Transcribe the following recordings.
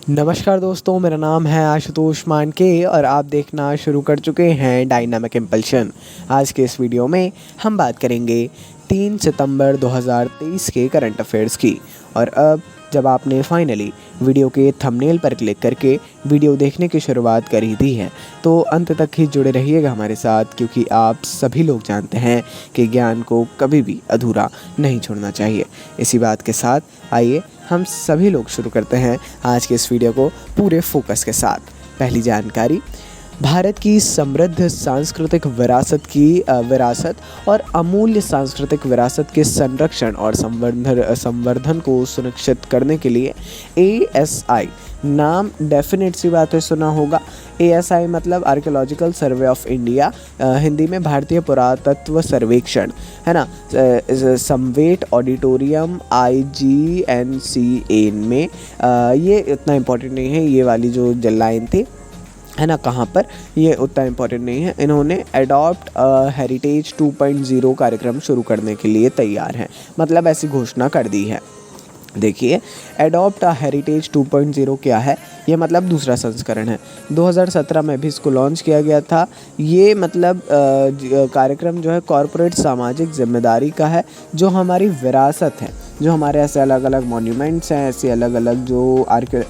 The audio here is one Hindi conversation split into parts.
नमस्कार दोस्तों, मेरा नाम है आशुतोष मानके और आप देखना शुरू कर चुके हैं डायनामिक इम्पल्शन। आज के इस वीडियो में हम बात करेंगे 3 सितंबर 2023 के करंट अफेयर्स की। और अब जब आपने फाइनली वीडियो के थंबनेल पर क्लिक करके वीडियो देखने की शुरुआत कर ही दी है तो अंत तक ही जुड़े रहिएगा हमारे साथ, क्योंकि आप सभी लोग जानते हैं कि ज्ञान को कभी भी अधूरा नहीं छोड़ना चाहिए। इसी बात के साथ आइए हम सभी लोग शुरू करते हैं आज के इस वीडियो को पूरे फोकस के साथ। पहली जानकारी, भारत की समृद्ध सांस्कृतिक विरासत और अमूल्य सांस्कृतिक विरासत के संरक्षण और संवर्धन को सुनिश्चित करने के लिए ASI नाम डेफिनेट सी बात है सुना होगा। ASI मतलब archaeological survey of India, Hindi में भारतीय पुरातत्व सर्वेक्षण, है ना। समवेट ऑडिटोरियम IGNCA में ये इतना इम्पोर्टेंट नहीं है, ये वाली जो लाइन थी, है ना, कहाँ पर, ये उतना इम्पोर्टेंट नहीं है। इन्होंने अडॉप्ट हेरिटेज 2.0 कार्यक्रम शुरू करने के लिए तैयार हैं, मतलब ऐसी घोषणा कर दी है। देखिए, अडॉप्ट हेरिटेज 2.0 क्या है, ये मतलब दूसरा संस्करण है। 2017 में भी इसको लॉन्च किया गया था। ये मतलब कार्यक्रम जो है कॉरपोरेट सामाजिक जिम्मेदारी का है, जो हमारी विरासत है, जो हमारे ऐसे अलग अलग मॉन्यूमेंट्स हैं, ऐसे अलग अलग जो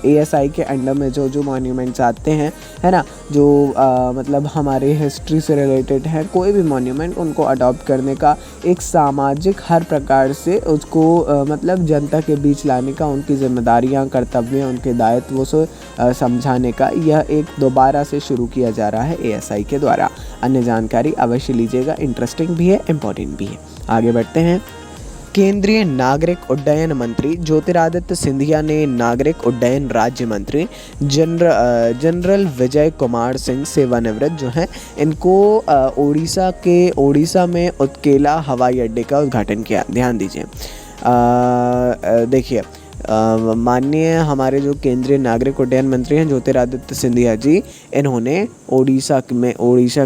ASI के अंडर में जो मॉन्यूमेंट्स आते हैं, है ना, जो मतलब हमारे हिस्ट्री से रिलेटेड है, कोई भी मॉन्यूमेंट, उनको अडॉप्ट करने का एक सामाजिक हर प्रकार से उसको मतलब जनता के बीच लाने का, उनकी जिम्मेदारियां, कर्तव्य, उनके दायित्वों से समझाने का यह एक दोबारा से शुरू किया जा रहा है ASI के द्वारा। अन्य जानकारी अवश्य लीजिएगा, इंटरेस्टिंग भी है, इम्पोर्टेंट भी है। आगे बढ़ते हैं। केंद्रीय नागरिक उड्डयन मंत्री ज्योतिरादित्य सिंधिया ने नागरिक उड्डयन राज्य मंत्री जनरल विजय कुमार सिंह सेवानिवृत्त जो हैं, इनको ओडिशा में उत्केला हवाई अड्डे का उद्घाटन किया। ध्यान दीजिए, देखिए, माननीय हमारे जो केंद्रीय नागरिक उड्डयन मंत्री हैं ज्योतिरादित्य सिंधिया जी, इन्होंने ओडिशा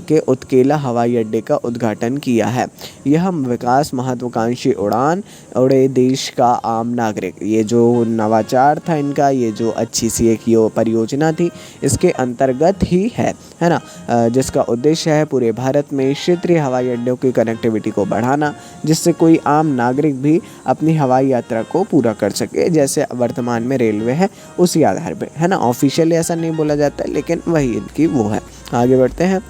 के उत्केला हवाई अड्डे का उद्घाटन किया है। यह विकास महत्वाकांक्षी उड़ान उड़े देश का आम नागरिक, ये जो नवाचार था इनका, ये जो अच्छी सी एक परियोजना थी, इसके अंतर्गत ही है ना, जिसका उद्देश्य है पूरे भारत में क्षेत्रीय हवाई अड्डों की कनेक्टिविटी को बढ़ाना, जिससे कोई आम नागरिक भी अपनी हवाई यात्रा को पूरा कर सके, जैसे वर्तमान में रेलवे है उसी आधार पे, है ना। ऑफिशियली ऐसा नहीं बोला जाता, लेकिन वही इनकी वो है। आगे बढ़ते हैं।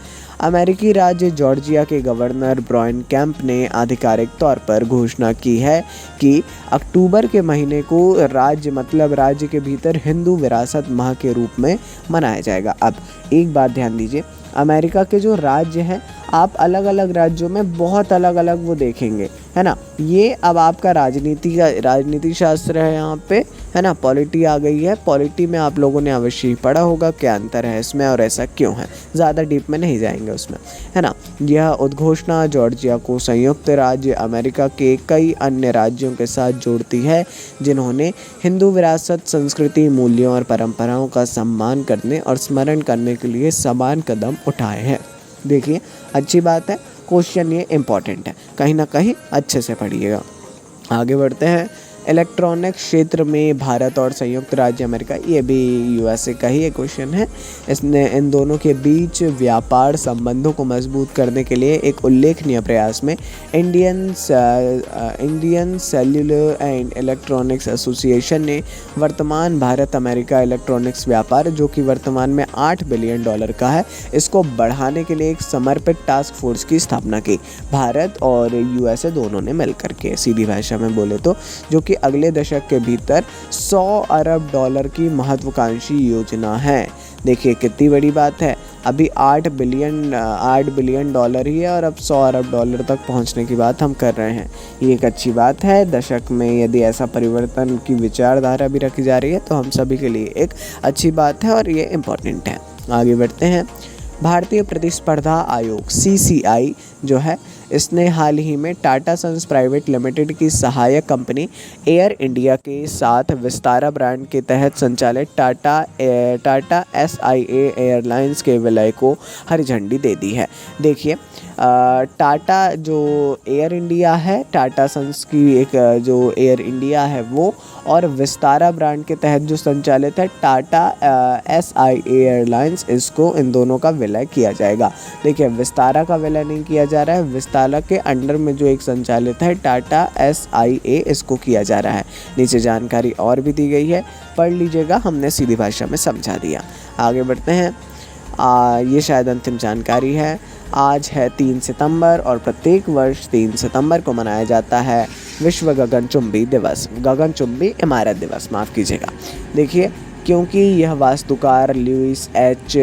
अमेरिकी राज्य जॉर्जिया के गवर्नर ब्रायन कैंप ने आधिकारिक तौर पर घोषणा की है कि अक्टूबर के महीने को राज्य के भीतर हिंदू विरासत माह के रूप में मनाया जाएगा। अब एक बात ध्यान दीजिए, अमेरिका के जो राज्य हैं, आप अलग अलग राज्यों में बहुत अलग अलग वो देखेंगे, है ना। ये अब आपका राजनीति शास्त्र है यहाँ पे, है ना, पॉलिटी आ गई है। पॉलिटी में आप लोगों ने अवश्य ही पढ़ा होगा क्या अंतर है इसमें और ऐसा क्यों है, ज़्यादा डीप में नहीं जाएंगे उसमें, है ना। यह उद्घोषणा जॉर्जिया को संयुक्त राज्य अमेरिका के कई अन्य राज्यों के साथ जोड़ती है, जिन्होंने हिंदू विरासत, संस्कृति, मूल्यों और परंपराओं का सम्मान करने और स्मरण करने के लिए समान कदम उठाए हैं। देखिए, अच्छी बात है, क्वेश्चन ये इम्पॉर्टेंट है, कहीं ना कहीं अच्छे से पढ़िएगा। आगे बढ़ते हैं। इलेक्ट्रॉनिक क्षेत्र में भारत और संयुक्त राज्य अमेरिका, ये भी USA का ही एक क्वेश्चन है। इसने इन दोनों के बीच व्यापार संबंधों को मजबूत करने के लिए एक उल्लेखनीय प्रयास में Indian cellular and electronics association ने वर्तमान भारत अमेरिका इलेक्ट्रॉनिक्स व्यापार, जो कि वर्तमान में $8 बिलियन का है, इसको बढ़ाने के लिए एक समर्पित टास्क फोर्स की स्थापना की। भारत और USA दोनों ने मिलकर के, सीधी भाषा में बोले तो, जो कि अगले दशक के भीतर $100 अरब की महत्वाकांक्षी योजना है। देखिए कितनी बड़ी बात है, अभी $8 बिलियन ही है और अब $100 अरब तक पहुंचने की बात हम कर रहे हैं। ये एक अच्छी बात है। दशक में यदि ऐसा परिवर्तन की विचारधारा भी रखी जा रही है तो हम सभी के लिए एक अच्छी बात है और ये इम्पोर्टेंट है। आगे बढ़ते हैं। भारतीय प्रतिस्पर्धा आयोग CCI जो है, इसने हाल ही में टाटा सन्स प्राइवेट लिमिटेड की सहायक कंपनी एयर इंडिया के साथ विस्तारा ब्रांड के तहत संचालित टाटा SIA एयरलाइंस के विलय को हरी झंडी दे दी है। देखिए, टाटा जो एयर इंडिया है, टाटा सन्स की एक जो एयर इंडिया है वो, और विस्तारा ब्रांड के तहत जो संचालित है टाटा SIA एयरलाइंस, इसको इन दोनों का विलय किया जाएगा। देखिए, विस्तारा का विलय नहीं किया जा रहा है, विस्तारा के अंडर में जो एक संचालित है टाटा SIA, इसको किया जा रहा है। नीचे जानकारी और भी दी गई है, पढ़ लीजिएगा, हमने सीधी भाषा में समझा दिया। आगे बढ़ते हैं। ये शायद अंतिम जानकारी है। आज है 3 सितंबर और प्रत्येक वर्ष 3 सितंबर को मनाया जाता है विश्व गगनचुंबी दिवस, गगनचुंबी इमारत दिवस, माफ़ कीजिएगा। देखिए, क्योंकि यह वास्तुकार लुइस एच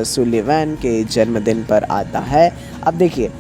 सुलिवन के जन्मदिन पर आता है। अब देखिए,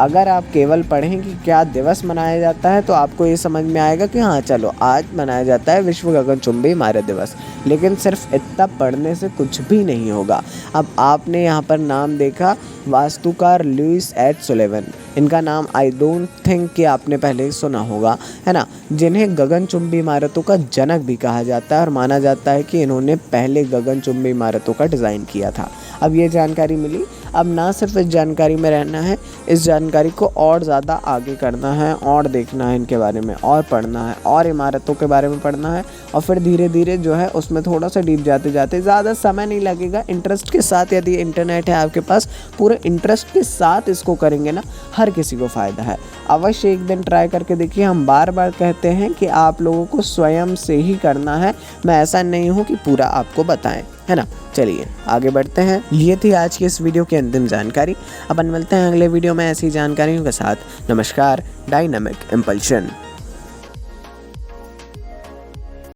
अगर आप केवल पढ़ें कि क्या दिवस मनाया जाता है तो आपको ये समझ में आएगा कि हाँ चलो आज मनाया जाता है विश्व गगनचुंबी इमारत दिवस, लेकिन सिर्फ इतना पढ़ने से कुछ भी नहीं होगा। अब आपने यहाँ पर नाम देखा, वास्तुकार लुइस एच सुलिवन, इनका नाम आई डोंट थिंक कि आपने पहले सुना होगा, है ना, जिन्हें गगनचुंबी इमारतों का जनक भी कहा जाता है और माना जाता है कि इन्होंने पहले गगनचुंबी इमारतों का डिज़ाइन किया था। अब ये जानकारी मिली। अब ना सिर्फ इस जानकारी में रहना है, इस जानकारी को और ज़्यादा आगे करना है और देखना है इनके बारे में और पढ़ना है और इमारतों के बारे में पढ़ना है, और फिर धीरे धीरे जो है उसमें थोड़ा सा डीप जाते जाते, ज़्यादा समय नहीं लगेगा। इंटरेस्ट के साथ, यदि इंटरनेट है आपके पास, पूरे इंटरेस्ट के साथ इसको करेंगे ना, हर किसी को फ़ायदा है। अवश्य एक दिन ट्राई करके देखिए। हम बार बार कहते हैं कि आप लोगों को स्वयं से ही करना है, मैं ऐसा नहीं हूँ कि पूरा आपको बताएं, है ना। चलिए आगे बढ़ते हैं। ये थी आज की इस वीडियो की अंतिम जानकारी। अपन मिलते हैं अगले वीडियो में ऐसी जानकारियों के साथ। नमस्कार। Dynamic impulsion.